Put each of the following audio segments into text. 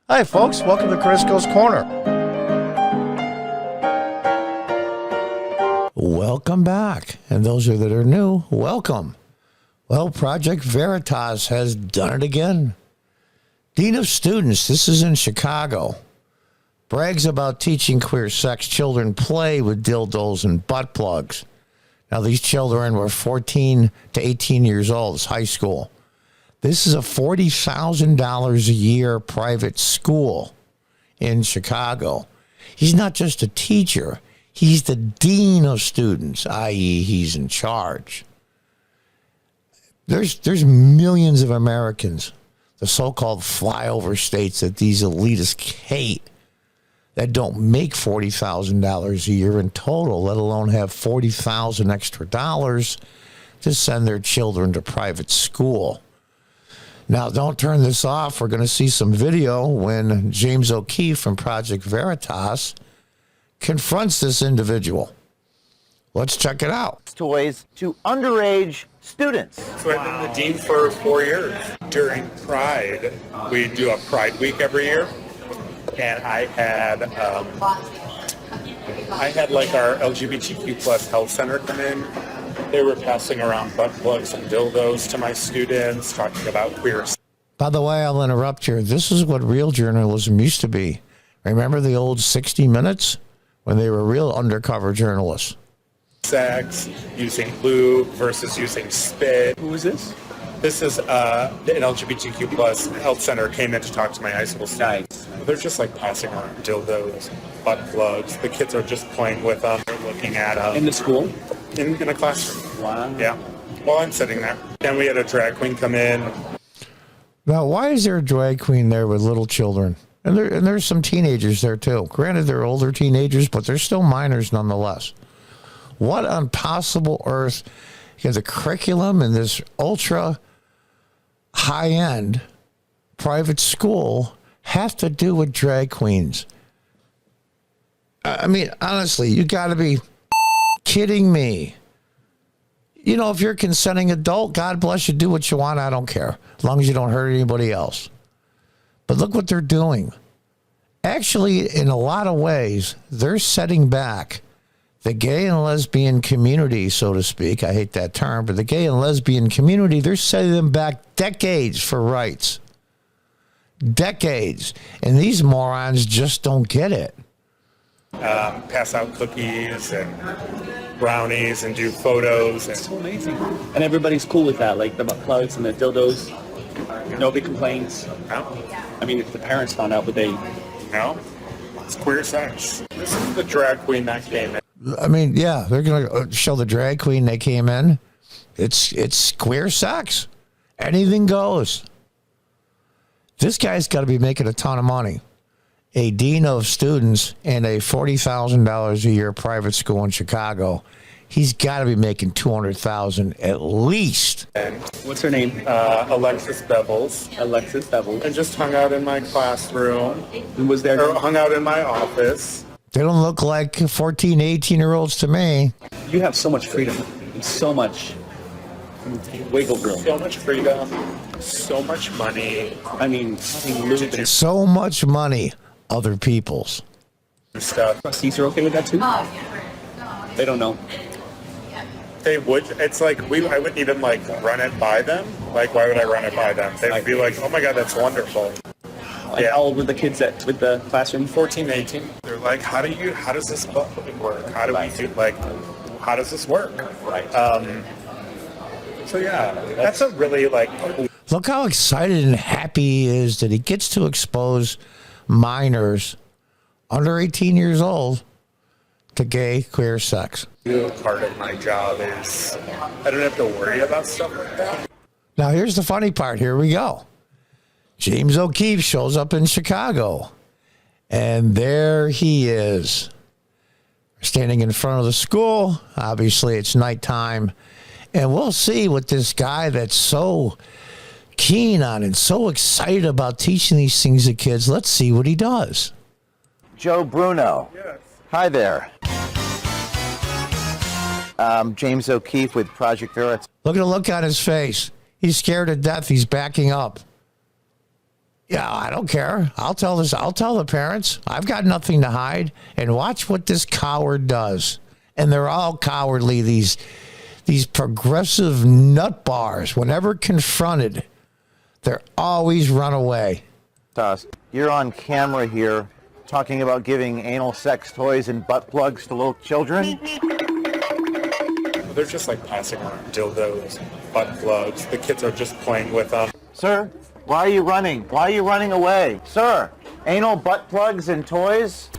Hi, folks. Welcome to Crisco's Corner. Welcome back. And those that are new, welcome. Well, Project Veritas has done it again. Dean of Students, this is in Chicago, brags about teaching queer sex children play with dildos and butt plugs. Now, these children were 14 to 18 years old. It's high school. This is a $40,000 a year private school in Chicago. He's not just a teacher. He's the dean of students, i.e. he's in charge. There's millions of Americans, the so-called flyover states that these elitists hate, that don't make $40,000 a year in total, let alone have $40,000 extra dollars to send their children to private school. Now, don't turn this off. We're going to see some video when James O'Keefe from Project Veritas confronts this individual. Let's check it out. Toys to underage students. So I've been the dean for 4 years. During Pride, we do a Pride Week every year, and I had like our LGBTQ plus health center come in. They were passing around butt plugs and dildos to my students, talking about queer. By the way, I'll interrupt here. This is what real journalism used to be. Remember the old 60 Minutes when they were real undercover journalists? Sex, using lube versus using spit. Who is this? This is an LGBTQ plus health center came in to talk to my high school students. They're just like passing around dildos, butt plugs. The kids are just playing with them. They're looking at them. In the school? In a classroom. Wow. Yeah. While I'm sitting there. Then we had a drag queen come in. Now, why is there a drag queen there with little children? And there's some teenagers there, too. Granted, they're older teenagers, but they're still minors nonetheless. What on possible earth can the curriculum in this ultra high-end private school have to do with drag queens? I mean, honestly, you got to be kidding me. You know, if you're a consenting adult, God bless you, do what you want. I don't care, as long as you don't hurt anybody else. But look what they're doing. Actually, in a lot of ways, they're setting back the gay and lesbian community, so to speak. I hate that term, but the gay and lesbian community, they're setting them back decades for rights. Decades. And these morons just don't get it. Pass out cookies and brownies and do photos. It's so amazing. And everybody's cool with that, like the butt plugs and the dildos. Nobody complains. No. I mean, if the parents found out, would they? No. It's queer sex. This is the drag queen that came in. I mean, yeah, they're going to show the drag queen they came in. It's queer sex. Anything goes. This guy's got to be making a ton of money. A dean of students in a $40,000 a year private school in Chicago. He's got to be making $200,000 at least. And, What's her name? Alexis Bevels. Alexis Bevel. And just hung out in my classroom. Who was there? Or hung out in my office. They don't look like 14, 18-year-olds to me. You have so much freedom and so much wiggle room. So much freedom. So much money. I mean, lube and So much money, other people's. stuff. trustees are okay with that too? They don't know. They would. It's like I wouldn't even like run it by them. Like, why would I run it by them? They would be like, "Oh my God, that's wonderful." Like, how old were the kids with the classroom? 14, 18. They're like, how does this work? How do we do, like, how does this work? Right. So yeah, that's a really like, Look how excited and happy he is that he gets to expose minors under 18 years old to gay, queer sex. part of my job is I don't have to worry about stuff like that. Now, here's the funny part. Here we go. James O'Keefe shows up in Chicago, and there he is, standing in front of the school. Obviously, it's nighttime, and we'll see what this guy that's so keen on and so excited about teaching these things to kids, let's see what he does. Joe Bruno. Yes. Hi there. James O'Keefe with Project Veritas. Look at the look on his face. He's scared to death. He's backing up. Yeah, I don't care. I'll tell the parents. I've got nothing to hide. And watch what this coward does. And they're all cowardly, these progressive nut bars. Whenever confronted, they're always run away. You're on camera here talking about giving anal sex toys and butt plugs to little children. They're just like passing around dildos, butt plugs. The kids are just playing with them. Sir, why are you running? Why are you running away? Sir, anal butt plugs and toys?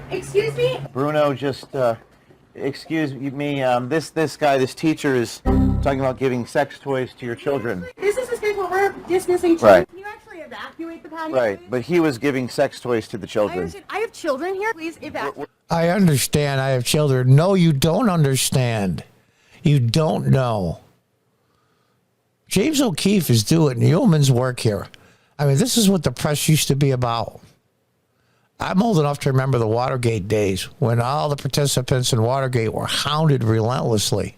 Excuse me? Bruno, just, excuse me, this guy, this teacher is talking about giving sex toys to your children. This is the space where we're dismissing children. Right. Can you actually evacuate the patio? Right, please? but he was giving sex toys to the I children. understand. I have children here. Please evacuate. I understand I have children. No, you don't understand. You don't know. James O'Keefe is doing yeoman's work here. I mean, this is what the press used to be about. I'm old enough to remember the Watergate days when all the participants in Watergate were hounded relentlessly.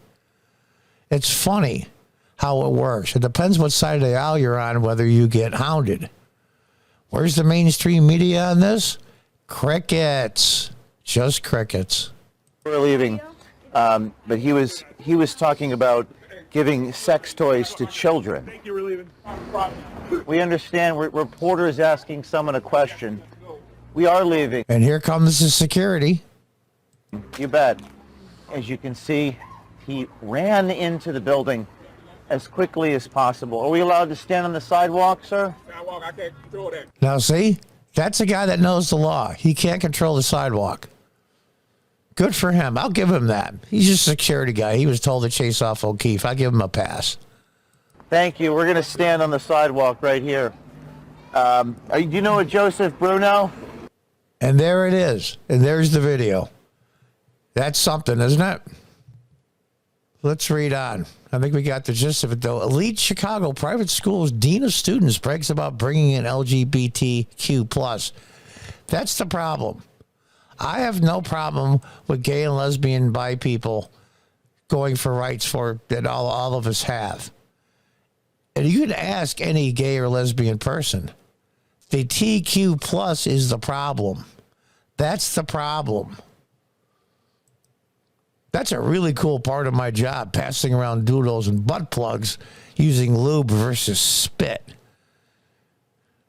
It's funny how it works. It depends what side of the aisle you're on, whether you get hounded. Where's the mainstream media on this? Crickets. Just crickets. We're leaving, but he was talking about giving sex toys to children. Thank you, we're leaving. We understand. Reporters asking someone a question. We are leaving. And here comes the security. You bet. As you can see, he ran into the building as quickly as possible. Are we allowed to stand on the sidewalk, sir? Sidewalk, I can't control that. Now, see, that's a guy that knows the law. He can't control the sidewalk. Good for him. I'll give him that. He's just a security guy. He was told to chase off O'Keefe. I'll give him a pass. Thank you. We're going to stand on the sidewalk right here. Do you know a Joseph Bruno? And there it is. And there's the video. That's something, isn't it? Let's read on. I think we got the gist of it, though. Elite Chicago private schools dean of students brags about bringing in LGBTQ+. That's the problem. I have no problem with gay and lesbian bi people going for rights for that all of us have. And you can ask any gay or lesbian person. The TQ plus is the problem. That's the problem. That's a really cool part of my job, passing around doodles and butt plugs using lube versus spit.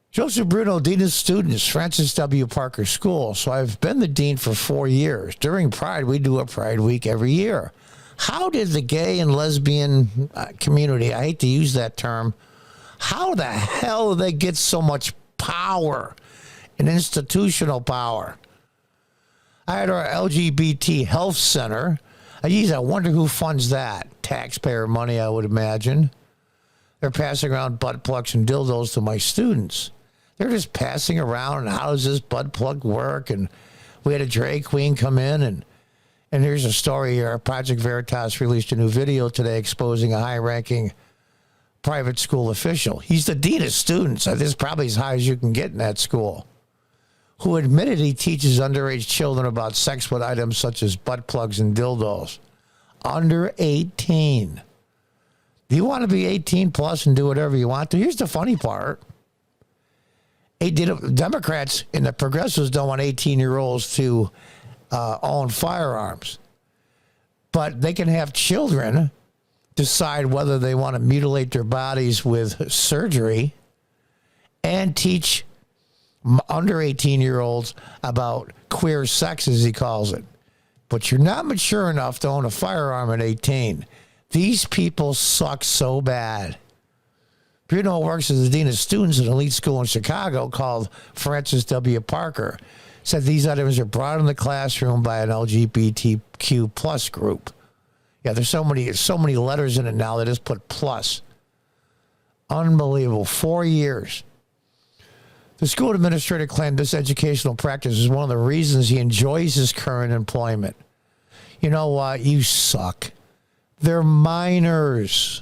Joseph Bruno, Dean of Students, Francis W. Parker School. So I've been the dean for 4 years. During Pride, we do a Pride Week every year. How did the gay and lesbian community, I hate to use that term, how the hell did they get so much power and institutional power? I had our LGBT Health Center. Geez, I wonder who funds that. Taxpayer money, I would imagine. They're passing around butt plugs and dildos to my students. They're just passing around, and how does this butt plug work? And we had a drag queen come in, and here's a story here. Project Veritas released a new video today exposing a high-ranking private school official. He's the dean of students. This is probably as high as you can get in that school, who admitted he teaches underage children about sex with items such as butt plugs and dildos. Under 18. Do you want to be 18 plus and do whatever you want to? Here's the funny part. Democrats and the progressives don't want 18-year-olds to own firearms. But they can have children decide whether they want to mutilate their bodies with surgery and teach under 18-year-olds about queer sex, as he calls it. But you're not mature enough to own a firearm at 18. These people suck so bad. Bruno works as the dean of students at an elite school in Chicago called Francis W. Parker. Said these items are brought in the classroom by an LGBTQ plus group. Yeah, there's so many letters in it now. They just put plus. Unbelievable. 4 years. The school administrator claimed this educational practice is one of the reasons he enjoys his current employment. You know what? You suck. They're minors.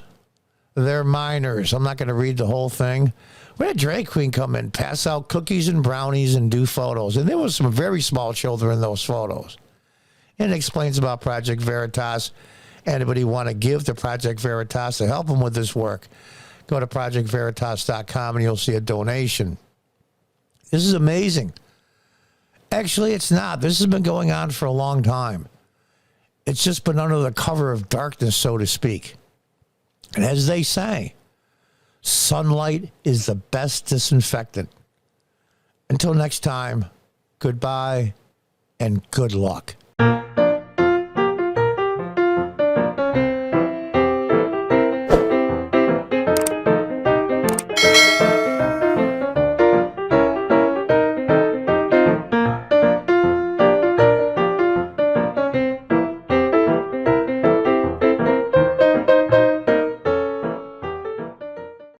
They're minors. I'm not going to read the whole thing. We had a drag queen come in, pass out cookies and brownies and do photos. And there was some very small children in those photos. And it explains about Project Veritas. Anybody want to give to Project Veritas to help them with this work? Go to projectveritas.com and you'll see a donation. This is amazing. Actually, it's not. This has been going on for a long time. It's just been under the cover of darkness, so to speak. And as they say, sunlight is the best disinfectant. Until next time, goodbye and good luck.